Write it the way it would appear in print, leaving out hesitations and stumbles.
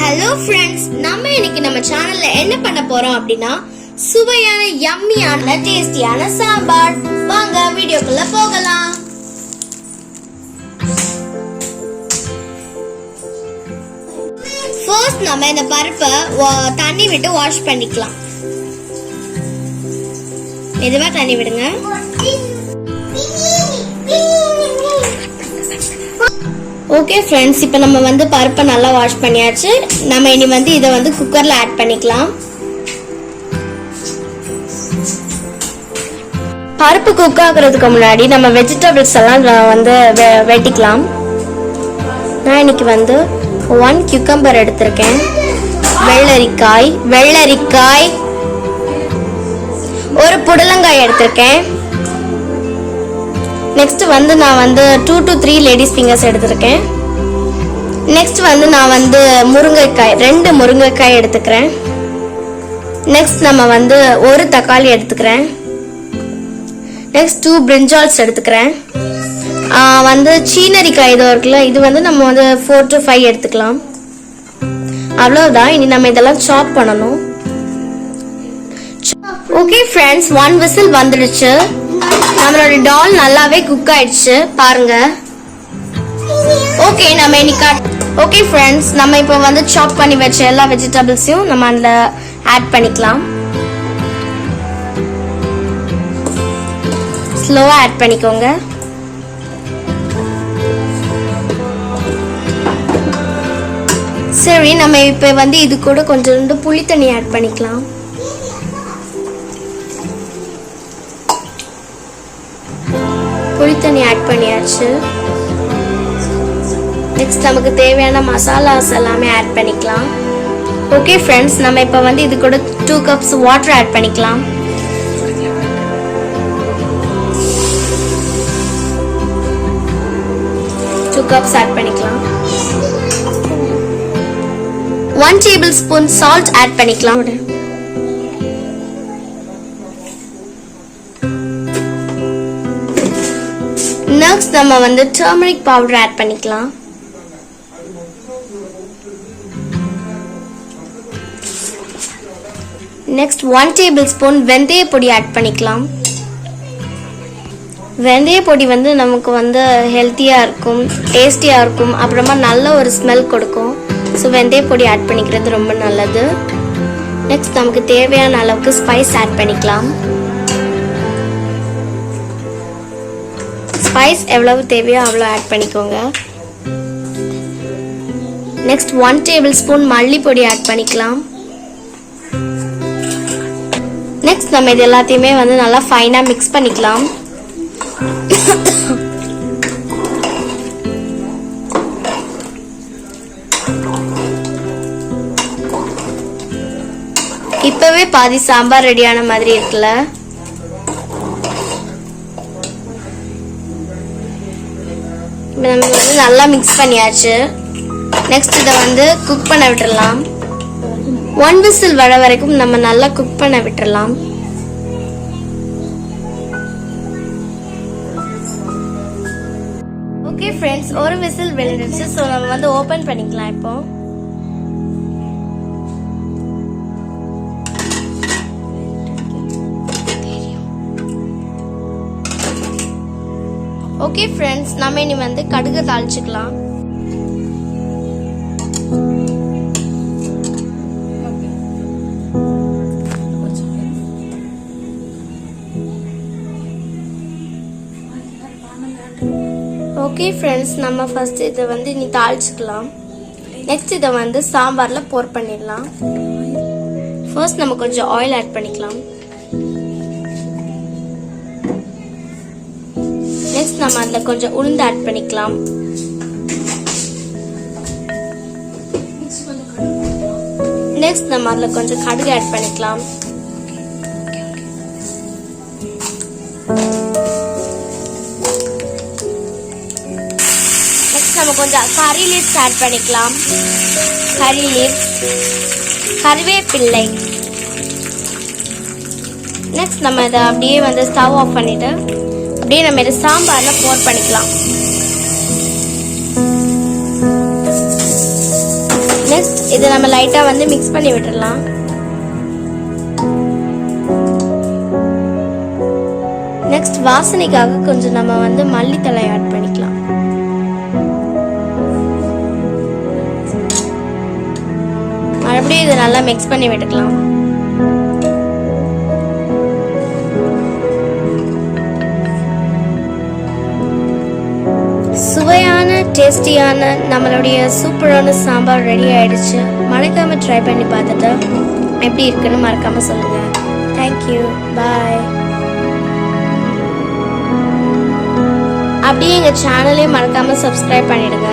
Hello friends, நம்ம சேனல்ல என்ன பண்ண போறோம் அப்படின்னா சுவையான யம்மியான டேஸ்டியான சாம்பார். வாங்க வீடியோக்குள்ள போகலாம். ஃபர்ஸ்ட் நம்ம இந்த பருப்பை தண்ணி விட்டு வாஷ் பண்ணிக்கலாம். மெதுவா தண்ணி விடுங்க. ஓகே ஃப்ரெண்ட்ஸ், இப்போ நம்ம பருப்பை நல்லா வாஷ் பண்ணியாச்சு. நம்ம இனி இதை குக்கரில் ஆட் பண்ணிக்கலாம். பருப்பு குக் ஆகுறதுக்கு முன்னாடி நம்ம வெஜிடபிள்ஸ் எல்லாம் வெட்டிக்கலாம். நான் இன்னைக்கு 1 கியூக்கம்பர் எடுத்திருக்கேன். வெள்ளரிக்காய், ஒரு புடலங்காய் எடுத்திருக்கேன். நெக்ஸ்ட் நான் 2 to 3 லேடிஸ் ஃபிங்கர்ஸ் எடுத்திருக்கேன். நெக்ஸ்ட் நான் முருங்கைக்காய் 2 முருங்கைக்காய் எடுத்துக்கிறேன். நெக்ஸ்ட் நம்ம ஒரு தக்காளி எடுத்துக்கிறேன். நெக்ஸ்ட் 2 பிரிஞ்சால்ஸ் எடுத்துக்கிறேன். சீனரிக்காய் இதோ இருக்குல்ல, இது நம்ம 4 to 5 எடுத்துக்கலாம். அவ்வளவுதான். இனி நம்ம இதெல்லாம் சாப் பண்ணணும். ஓகே ஃப்ரெண்ட்ஸ், 1 விசில் வந்துடுச்சு. நம்மளோட டால் நல்லாவே குக் ஆயிடுச்சு பாருங்க. ஓகே ஃப்ரெண்ட்ஸ், நம்ம இப்போ சாப் பண்ணி வச்ச எல்லா வெஜிடபிள்ஸையும் நம்ம அதுல ஆட் பண்ணிக்கலாம். ஸ்லோவா ஆட் பண்ணிக்கோங்க. சரி, நம்ம இப்போ இது கூட கொஞ்சோண்டு புளி தண்ணி ஆட் பண்ணிக்கலாம். புளி தண்ணி ஆட் பண்ணியாச்சு. நெக்ஸ்ட் நமக்கு தேவையான மசாலாஸ் எல்லாமே ஆட் பண்ணிக்கலாம். ஓகே ஃப்ரெண்ட்ஸ், நம்ம இப்போ இது கூட 2 cups வாட்டர் ஆட் பண்ணிக்கலாம். ஆட் பண்ணிக்கலாம். 1 tablespoon சால்ட் ஆட் பண்ணிக்கலாம். நெக்ஸ்ட் நம்ம டர்மரிக் பவுடர் ஆட் பண்ணிக்கலாம். நெக்ஸ்ட் 1 tablespoon வெந்தய பொடி ஆட் பண்ணிக்கலாம். வெந்தய பொடி நமக்கு ஹெல்த்தியா இருக்கும், டேஸ்டியா இருக்கும், அப்புறமா நல்ல ஒரு ஸ்மெல் கொடுக்கும். ஸோ வெந்தய பொடி ஆட் பண்ணிக்கிறது ரொம்ப நல்லது. நெக்ஸ்ட் நமக்கு தேவையான அளவுக்கு ஸ்பைஸ் ஆட் பண்ணிக்கலாம். ஸ்பைஸ் எவ்வளவு தேவையோ அவ்வளோ ஆட் பண்ணிக்கோங்க. நெக்ஸ்ட் 1 tablespoon மல்லி பொடி ஆட் பண்ணிக்கலாம். நெக்ஸ்ட் நம்ம இது எல்லாத்தையுமே நல்லா ஃபைனா மிக்ஸ் பண்ணிக்கலாம். இப்பவே பாதி சாம்பார் ரெடியான மாதிரி இருக்குல்ல. நம்ம நல்லா மிக்ஸ் பண்ணியாச்சு. நெக்ஸ்ட் இதை குக் பண்ண விட்டுறலாம். 1 விசில் வர வரைக்கும் நம்ம நல்லா குக் பண்ண விட்டுறலாம். ஓகே ஃப்ரெண்ட்ஸ், ஒரு விசில் வெந்துடுச்சு. ஸோ நம்ம ஓபன் பண்ணிக்கலாம். இப்போ ஓகே ஃப்ரெண்ட்ஸ், நம்ம இனி கடுகு தாளிச்சுக்கலாம். ஓகே ஃப்ரெண்ட்ஸ், நம்ம ஃபர்ஸ்ட் இதை இனி தாளிச்சுக்கலாம். நெக்ஸ்ட் இதை சாம்பார்ல போர் பண்ணிடலாம். ஃபர்ஸ்ட் நம்ம கொஞ்சம் ஆயில் ஆட் பண்ணிக்கலாம். நெக்ஸ்ட் நம்ம அதுல கொஞ்சம் உளுந்து ஆட் பண்ணிக்கலாம். நெக்ஸ்ட் நம்ம அதுல கொஞ்சம் கடுகு ஆட் பண்ணிக்கலாம். நெக்ஸ்ட் நம்ம கொஞ்சம் கறி லீவ்ஸ் ஆட் பண்ணிக்கலாம். கறி லீவ்ஸ், கறிவேப்பிள்ளை. நெக்ஸ்ட் நம்ம இதை அப்படியே ஸ்டவ் ஆஃப் பண்ணிட்டு அப்படியே நம்ம இதை சாம்பார்ல போர் பண்ணிக்கலாம். நெக்ஸ்ட் இதை நம்ம லைட்டா வந்து மிக்ஸ் பண்ணி விட்டுடலாம். நெக்ஸ்ட் வாசனைக்காக கொஞ்சம் நம்ம வந்து மல்லித்தழை ஆட் பண்ணிக்கலாம். மறுபடியும் இதை நல்லா மிக்ஸ் பண்ணி விட்டுக்கலாம். சுவையான டேஸ்டியான நம்மளுடைய சூப்பரான சாம்பார் ரெடி ஆயிடுச்சு. மறக்காம ட்ரை பண்ணி பார்த்துட்டு எப்படி இருக்குன்னு மறக்காம சொல்லுங்க. தேங்க்யூ, பாய். அப்படியே எங்கள் சேனலையும் மறக்காம சப்ஸ்கிரைப் பண்ணிடுங்க.